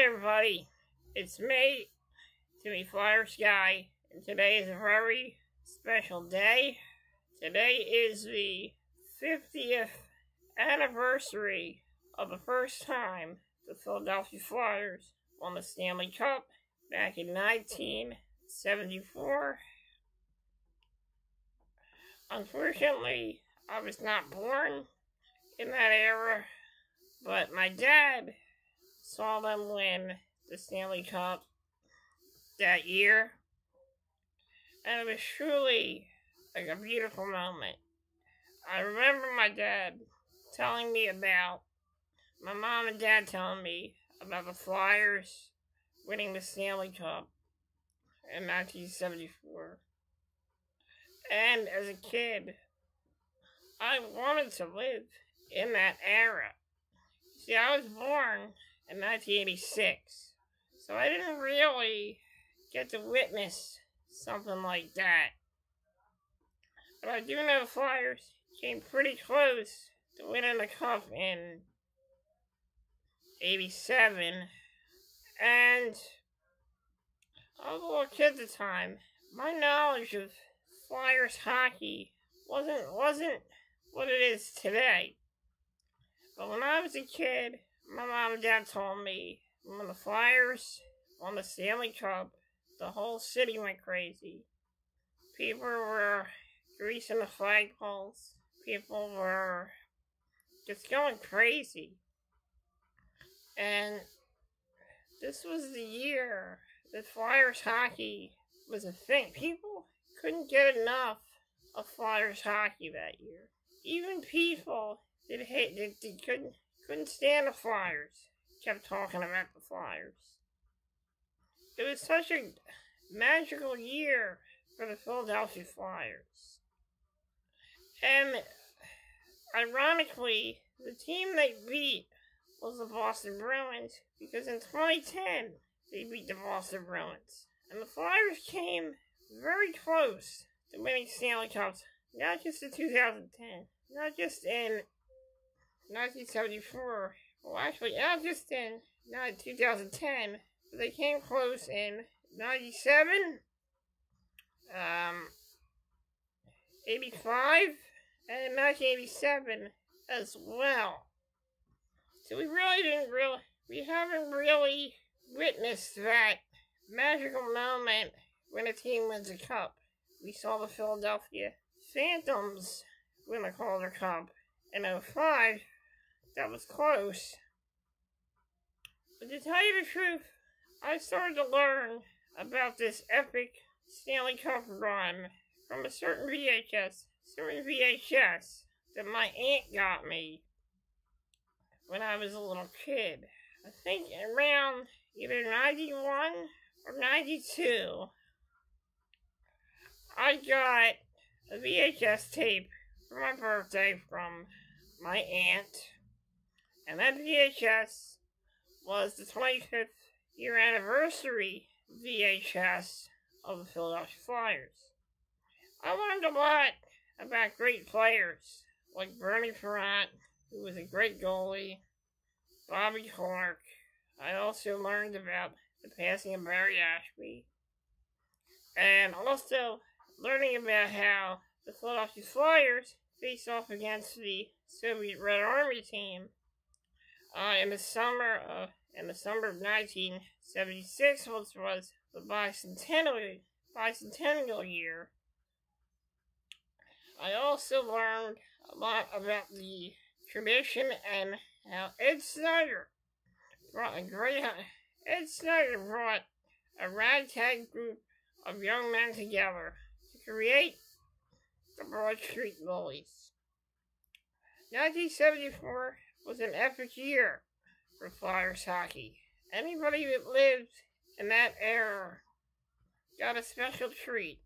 everybody, it's me, Timmy Flyer Sky, and today is a very special day. Today is the 50th anniversary of the first time the Philadelphia Flyers won the Stanley Cup back in 1974. Unfortunately, I was not born in that era, but my dad saw them win the Stanley Cup that year, and it was truly like a beautiful moment. I remember my dad telling me about, my mom and dad telling me about the Flyers winning the Stanley Cup in 1974. And as a kid, I wanted to live in that era. See, I was born in 1986, so I didn't really get to witness something like that. But I do know the Flyers came pretty close to winning the cup in 87, and I was a little kid at the time. My knowledge of Flyers hockey wasn't what it is today. But when I was a kid, my mom and dad told me when the Flyers won the Stanley Cup, the whole city went crazy. People were greasing the flagpoles. People were just going crazy. And this was the year that Flyers hockey was a thing. People couldn't get enough of Flyers hockey that year. Even people that couldn't stand the Flyers kept talking about the Flyers. It was such a magical year for the Philadelphia Flyers. And ironically, the team they beat was the Boston Bruins, because in 2010 they beat the Boston Bruins. And the Flyers came very close to winning Stanley Cups, not just in 2010, not just in 1974, well actually not just in 2010, but they came close in 97, 85, and 1987 as well. So we haven't really witnessed that magical moment when a team wins a cup. We saw the Philadelphia Phantoms win the Calder Cup in 05. That was close. But to tell you the truth, I started to learn about this epic Stanley Cup run from a certain VHS that my aunt got me when I was a little kid. I think around either 91 or 92, I got a VHS tape for my birthday from my aunt, and that VHS was the 25th year anniversary VHS of the Philadelphia Flyers. I learned a lot about great players like Bernie Perrant, who was a great goalie, Bobby Clark. I also learned about the passing of Barry Ashby, and also learning about how the Philadelphia Flyers faced off against the Soviet Red Army team in the summer of 1976, which was the bicentennial year. I also learned a lot about the tradition and how Ed Snyder brought a ragtag group of young men together to create the Broad Street Bullies. 1974 was an epic year for Flyers hockey. Anybody that lived in that era got a special treat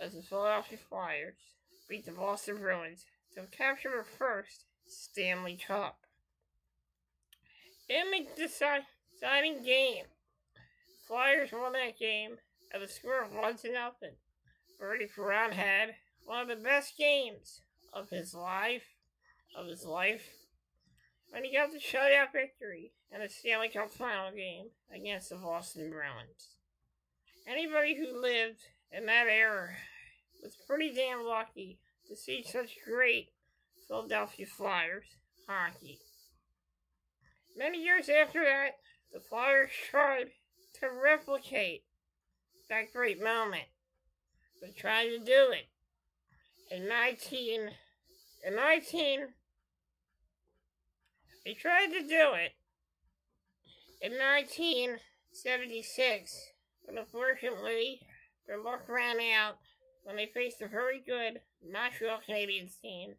as the Philadelphia Flyers beat the Boston Bruins to capture their first Stanley Cup. In the deciding game, Flyers won that game at a score of 1-0. Bernie Perrant had one of the best games of his life. when he got the shutout victory in the Stanley Cup final game against the Boston Bruins. Anybody who lived in that era was pretty damn lucky to see such great Philadelphia Flyers hockey. Many years after that, the Flyers tried to replicate that great moment. They tried to do it they tried to do it in 1976, but unfortunately, their luck ran out when they faced a very good Montreal Canadiens team,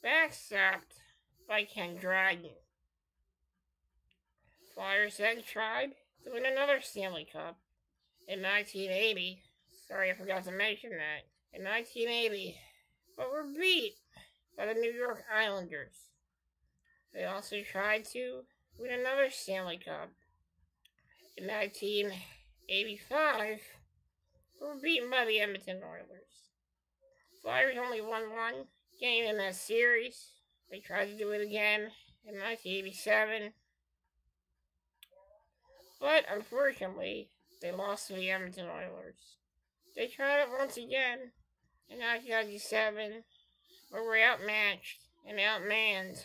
backstopped by Ken Dryden. Flyers then tried to win another Stanley Cup in 1980. Sorry, I forgot to mention that. In 1980, but were beat by the New York Islanders. They also tried to win another Stanley Cup in 1985, but were beaten by the Edmonton Oilers. Flyers only won one game in that series. They tried to do it again in 1987, but unfortunately, they lost to the Edmonton Oilers. They tried it once again in 1997, but were outmatched and outmanned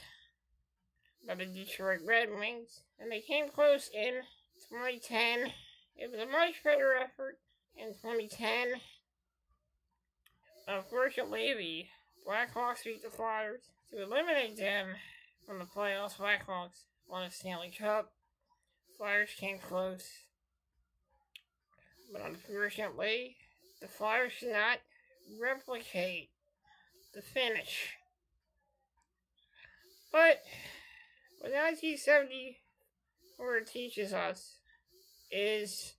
by the Detroit Red Wings, and they came close in 2010. It was a much better effort in 2010. Unfortunately, the Blackhawks beat the Flyers to eliminate them from the playoffs. Blackhawks won the Stanley Cup. Flyers came close, but unfortunately, the Flyers did not replicate the finish. But what 1974 teaches us is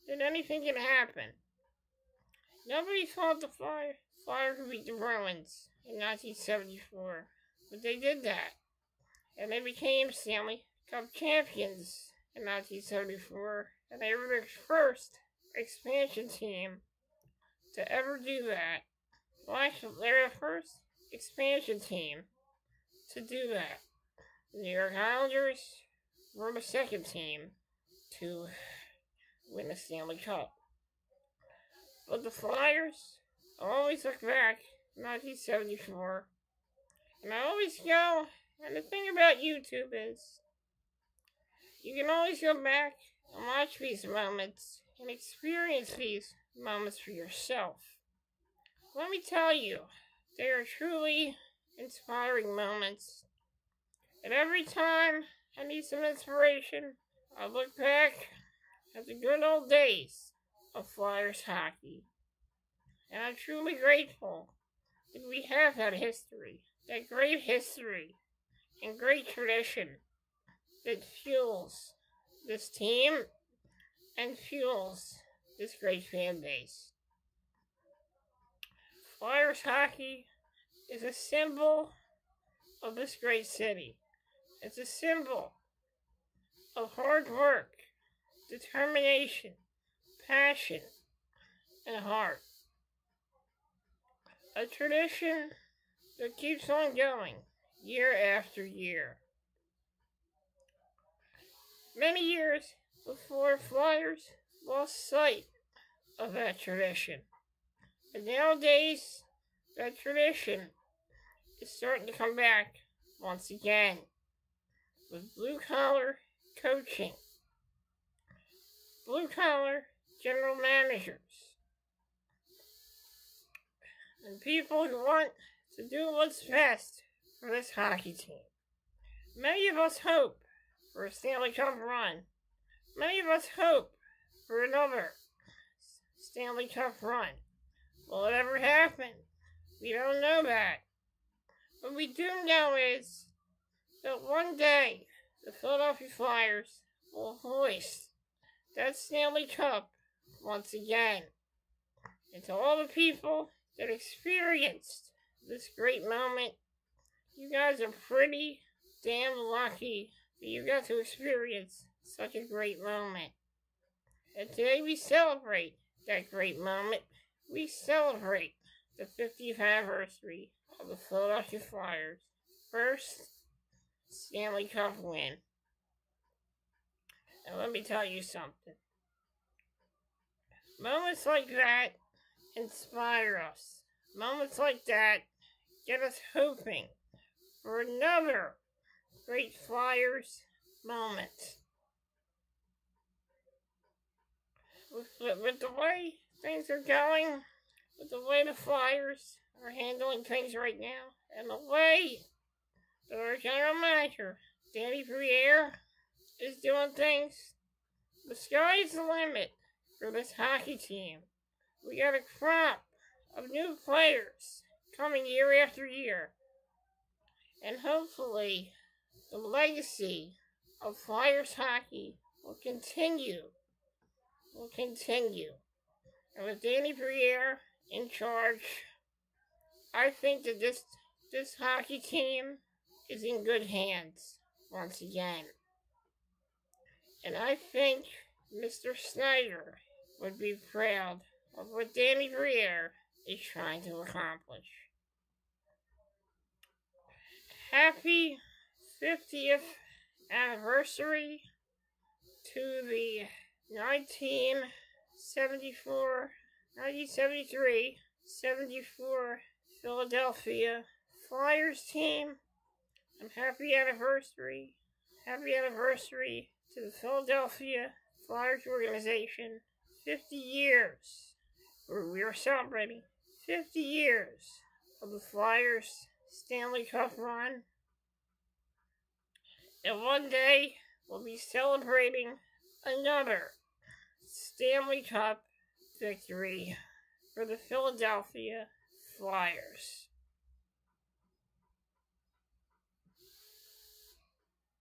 that anything can happen. Nobody thought the Flyers would beat the Bruins in 1974, but they did that, and they became Stanley Cup champions in 1974, and they were the first expansion team to ever do that. Well, actually, they were the first expansion team to do that. The New York Islanders were the second team to win the Stanley Cup. But the Flyers always look back in 1974, and I always go, and the thing about YouTube is, you can always go back and watch these moments and experience these moments for yourself. Let me tell you, they are truly inspiring moments. And every time I need some inspiration, I look back at the good old days of Flyers hockey. And I'm truly grateful that we have that history, that great history and great tradition that fuels this team and fuels this great fan base. Flyers hockey is a symbol of this great city. It's a symbol of hard work, determination, passion, and heart. A tradition that keeps on going year after year. Many years before Flyers lost sight of that tradition. And nowadays, that tradition is starting to come back once again with blue-collar coaching, blue-collar general managers, and people who want to do what's best for this hockey team. Many of us hope for a Stanley Cup run. Many of us hope for another Stanley Cup run. Will it ever happen? We don't know that. What we do know is that one day the Philadelphia Flyers will hoist that Stanley Cup once again. And to all the people that experienced this great moment, you guys are pretty damn lucky that you got to experience such a great moment. And today we celebrate that great moment. We celebrate the 50th anniversary of the Philadelphia Flyers' first Stanley Cup win. And let me tell you something. Moments like that inspire us. Moments like that get us hoping for another great Flyers moment. With the way things are going, with the way the Flyers are handling things right now, and the way that our general manager, Danny Briere, is doing things, the sky's the limit for this hockey team. We got a crop of new players coming year after year. And hopefully, the legacy of Flyers hockey will continue. And with Danny Briere in charge, I think that this hockey team is in good hands once again. And I think Mr. Snyder would be proud of what Danny Briere is trying to accomplish. Happy 50th anniversary to the 1974 Philadelphia Flyers team. And happy anniversary to the Philadelphia Flyers organization. 50 years, we are celebrating 50 years of the Flyers Stanley Cup run. And one day, we'll be celebrating another Stanley Cup victory for the Philadelphia Flyers.